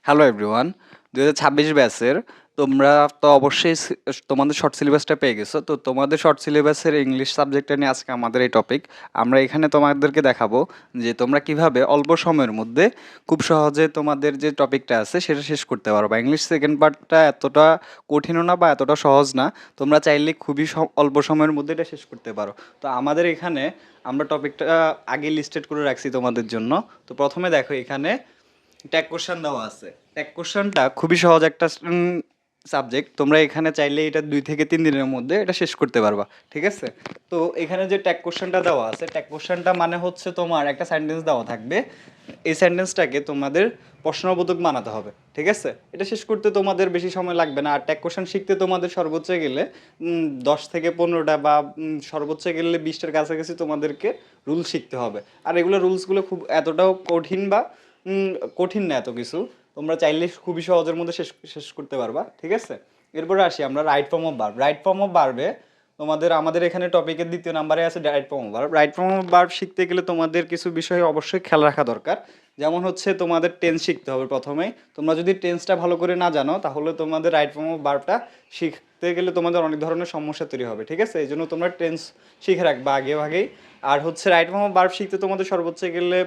Hello everyone, 2026 ব্যাচের তোমরা তো অবশ্যই তোমাদের শর্ট সিলেবাসটা পেয়ে গেছো। তো তোমাদের শর্ট সিলেবাসের ইংলিশ সাবজেক্টটা নিয়ে আজকে আমাদের এই টপিক। আমরা এখানে তোমাদেরকে দেখাবো যে তোমরা কিভাবে অল্প সময়ের মধ্যে খুব সহজে তোমাদের যে টপিকটা আছে সেটা শেষ করতে পারো। বা ইংলিশ সেকেন্ড পার্টটা এতটা কঠিনও না বা এতটা সহজ না, তোমরা চাইলে খুবই অল্প সময়ের মধ্যে এটা শেষ করতে পারো। তো আমাদের এখানে আমরা টপিকটা আগে লিস্টেড করে রাখছি তোমাদের জন্য। তো প্রথমে দেখো, এখানে ট্যাগ কোশ্চেন দেওয়া আছে। ট্যাগ কোশ্চেনটা খুবই সহজ একটা সাবজেক্ট। তোমরা এখানে চাইলে এটা 2 থেকে 3 দিনের মধ্যে এটা শেষ করতে পারবা, ঠিক আছে? তো এখানে যে ট্যাগ কোশ্চেনটা দেওয়া আছে, ট্যাগ কোশ্চেনটা মানে হচ্ছে তোমার একটা সেন্টেন্স দেওয়া থাকবে। এই সেন্টেন্সটাকে তোমাদের প্রশ্নবোধক বানাতে হবে, ঠিক আছে? এটা শেষ করতে তোমাদের বেশি সময় লাগবে না। আর ট্যাগ কোশ্চেন শিখতে তোমাদের সর্বোচ্চ গেলে 10 থেকে 15টা বা সর্বোচ্চ গেলে 20টার কাছাকাছি তোমাদেরকে রুলস শিখতে হবে। আর এগুলো রুলসগুলো খুব এতটাও কঠিন বা কঠিন না এত কিছু। তোমরা চাইলে খুবই সহজের মধ্যে শেষ শেষ করতে পারবা, ঠিক আছে? এরপরে আসি আমরা right form of verb. Right form of ভার্বে আমাদের এখানে টপিকের 2য় নাম্বারে আছে right form of verb. Right form of verb শিখতে গেলে তোমাদের কিছু বিষয়ে অবশ্যই খেয়াল রাখা দরকার। যেমন হচ্ছে তোমাদের টেন্স শিখতে হবে প্রথমেই। তোমরা যদি টেন্সটা ভালো করে না জানো, তাহলে তোমাদের রাইট ফর্ম অফ ভার্বটা শিখতে গেলে তোমাদের অনেক ধরনের সমস্যা তৈরি হবে, ঠিক আছে? এই জন্য তোমরা টেন্স শিখে রাখবা আগে ভাগেই। আর হচ্ছে রাইট ফর্ম অফ ভার্ব শিখতে তোমাদের সর্বোচ্চ গেলে,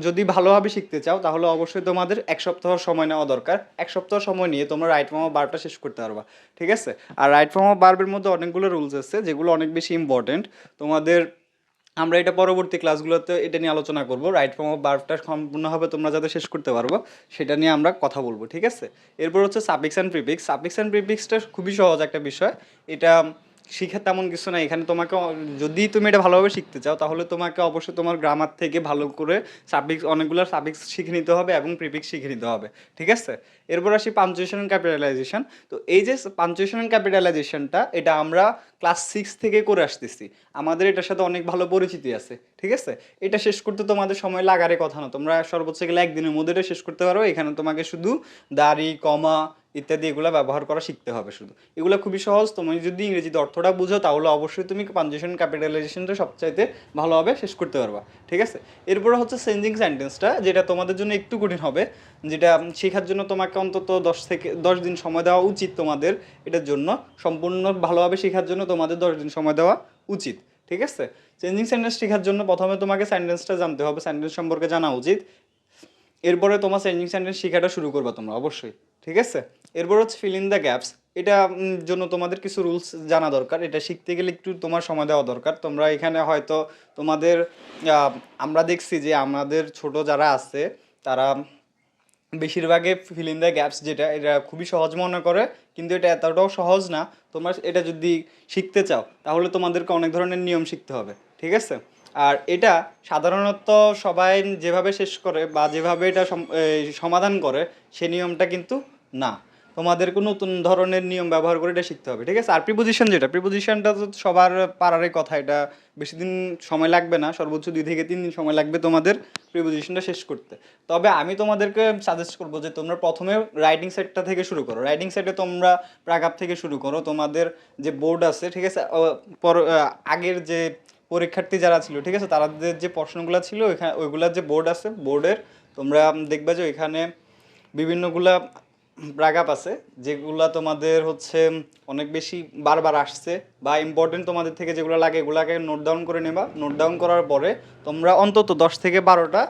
যদি ভালোভাবে শিখতে চাও, তাহলে অবশ্যই তোমাদের 1 সপ্তাহ সময় নেওয়া দরকার। 1 সপ্তাহ সময় নিয়ে তোমরা রাইট ফর্ম অফ ভার্বটা শেষ করতে পারবা, ঠিক আছে? আর রাইট ফর্ম অফ ভার্বের মধ্যে অনেকগুলো রুলস আছে যেগুলো অনেক বেশি ইম্পর্টেন্ট তোমাদের। আমরা এটা পরবর্তী ক্লাসগুলোতে এটা নিয়ে আলোচনা করব। রাইট ফর্ম অফ ভার্বটা সম্পূর্ণভাবে তোমরা যাতে শেষ করতে পারবো সেটা নিয়ে আমরা কথা বলবো, ঠিক আছে? এরপর হচ্ছে suffix and prefix. Suffix and প্রিফিক্সটা খুবই সহজ একটা বিষয়। এটা শিখে তেমন কিছু না। এখানে তোমাকে যদি তুমি এটা ভালোভাবে শিখতে চাও, তাহলে তোমাকে অবশ্যই তোমার গ্রামার থেকে ভালো করে সাফিক্স, অনেকগুলো সাফিক্স শিখে নিতে হবে এবং প্রিফিক্স শিখে নিতে হবে, ঠিক আছে? এরপর আসি পাঞ্চুয়েশন অ্যান্ড ক্যাপিটালাইজেশন। তো এই যে পাঞ্চুয়েশন অ্যান্ড ক্যাপিটালাইজেশনটা, এটা আমরা ক্লাস 6 থেকে করে আসতেছি। আমাদের এটার সাথে অনেক ভালো পরিচিতি আছে, ঠিক আছে? এটা শেষ করতে তোমাদের সময় লাগারে কথা না। তোমরা সর্বোচ্চ গেলে 1 দিনের মধ্যে এটা শেষ করতে পারো। এখানে তোমাকে শুধু দাড়ি, কমা ইত্যাদি এগুলো ব্যবহার করা শিখতে হবে শুধু। এগুলো খুবই সহজ। তুমি যদি ইংরেজিতে অর্থটা বুঝো, তাহলে অবশ্যই তুমি পাঞ্চুয়েশন ক্যাপিটালাইজেশনটা সবচাইতে ভালোভাবে শেষ করতে পারবা, ঠিক আছে? এরপরে হচ্ছে চেঞ্জিং সেন্টেন্সটা, যেটা তোমাদের জন্য একটু কঠিন হবে। যেটা শেখার জন্য তোমাকে অন্তত 10 দিন সময় দেওয়া উচিত তোমাদের। এটার জন্য সম্পূর্ণ ভালোভাবে শেখার জন্য তোমাদের 10 দিন সময় দেওয়া উচিত, ঠিক আছে? চেঞ্জিং সেন্টেন্স শেখার জন্য প্রথমে তোমাকে সেন্টেন্সটা জানতে হবে, সেন্টেন্স সম্পর্কে জানা উচিত। এরপরে তোমার চেঞ্জিং সেন্টেন্স শেখাটা শুরু করবা তোমরা অবশ্যই, ঠিক আছে? এরপর হচ্ছে ফিল ইন দ্য গ্যাপস। এটা জন্য তোমাদের কিছু রুলস জানা দরকার। এটা শিখতে গেলে একটু তোমার সময় দেওয়া দরকার। তোমরা এখানে হয়তো তোমাদের আমরা দেখছি যে আমাদের ছোট যারা আছে, তারা বেশিরভাগে ফিল ইন দ্য গ্যাপস যেটা, এটা খুবই সহজ মনে করে, কিন্তু এটা এতটাও সহজ না। তোমরা এটা যদি শিখতে চাও, তাহলে তোমাদেরকে অনেক ধরনের নিয়ম শিখতে হবে, ঠিক আছে? আর এটা সাধারণত সবাই যেভাবে শেষ করে বা যেভাবে এটা সমাধান করে, সে নিয়মটা কিন্তু না। তোমাদেরকে নতুন ধরনের নিয়ম ব্যবহার করে এটা শিখতে হবে, ঠিক আছে? আর প্রিপোজিশন, যেটা প্রিপোজিশনটা তো সবার পারারই কথা। এটা বেশি দিন সময় লাগবে না, সর্বোচ্চ 2 থেকে 3 দিন সময় লাগবে তোমাদের প্রিপোজিশনটা শেষ করতে। তবে আমি তোমাদেরকে সাজেস্ট করবো যে তোমরা প্রথমে রাইটিং সেটটা থেকে শুরু করো। রাইটিং সেটে তোমরা প্রাগাপ থেকে শুরু করো। তোমাদের যে বোর্ড আছে, ঠিক আছে, আগের যে পরীক্ষার্থী যারা ছিল, ঠিক আছে, তাদের যে প্রশ্নগুলো ছিল ওইগুলার যে বোর্ড আছে, বোর্ডের তোমরা দেখবে যে ওইখানে বিভিন্নগুলা ব্রাগাপ আছে, যেগুলা তোমাদের হচ্ছে অনেক বেশি বারবার আসছে বা ইম্পর্টেন্ট তোমাদের থেকে যেগুলো লাগে, এগুলাকে নোট ডাউন করে নেবা। নোট ডাউন করার পরে তোমরা অন্তত 10 থেকে 12টা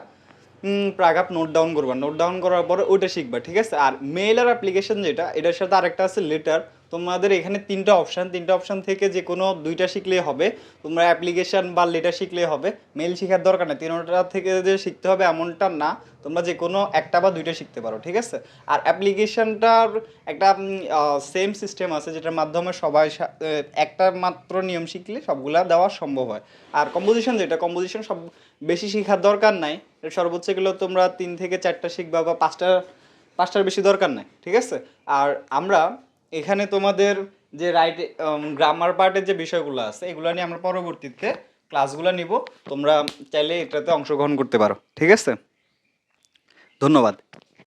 প্রাগাপ নোট ডাউন করবা। নোট ডাউন করার পরে ওইটা শিখবা, ঠিক আছে? আর মেইল আর অ্যাপ্লিকেশন যেটা, এটার সাথে আরেকটা আছে লেটার। তোমাদের এখানে 3টা অপশান থেকে যে কোনো 2টা শিখলেই হবে। তোমরা অ্যাপ্লিকেশন বা লেটার শিখলেই হবে। মেইল শেখার দরকার নেই, 3টা থেকে যে শিখতে হবে এমনটা না। তোমরা যে কোনো একটা বা 2টা শিখতে পারো, ঠিক আছে? আর অ্যাপ্লিকেশনটার একটা সেম সিস্টেম আছে, যেটার মাধ্যমে সবাই একটা মাত্র নিয়ম শিখলে সবগুলা দেওয়া সম্ভব হয়। আর কম্পোজিশন যেটা, কম্পোজিশন সব বেশি শেখার দরকার নাই। সর্বোচ্চ গেলেও তোমরা 3 থেকে 4টা শিখবা বা 5টার বেশি দরকার নাই, ঠিক আছে? আর আমরা এখানে তোমাদের যে গ্রামার পার্টের যে বিষয়গুলো আছে, এগুলো নিয়ে আমরা পরবর্তীতে ক্লাসগুলো নিব। তোমরা চাইলে এটাতে অংশগ্রহণ করতে পারো, ঠিক আছে? ধন্যবাদ।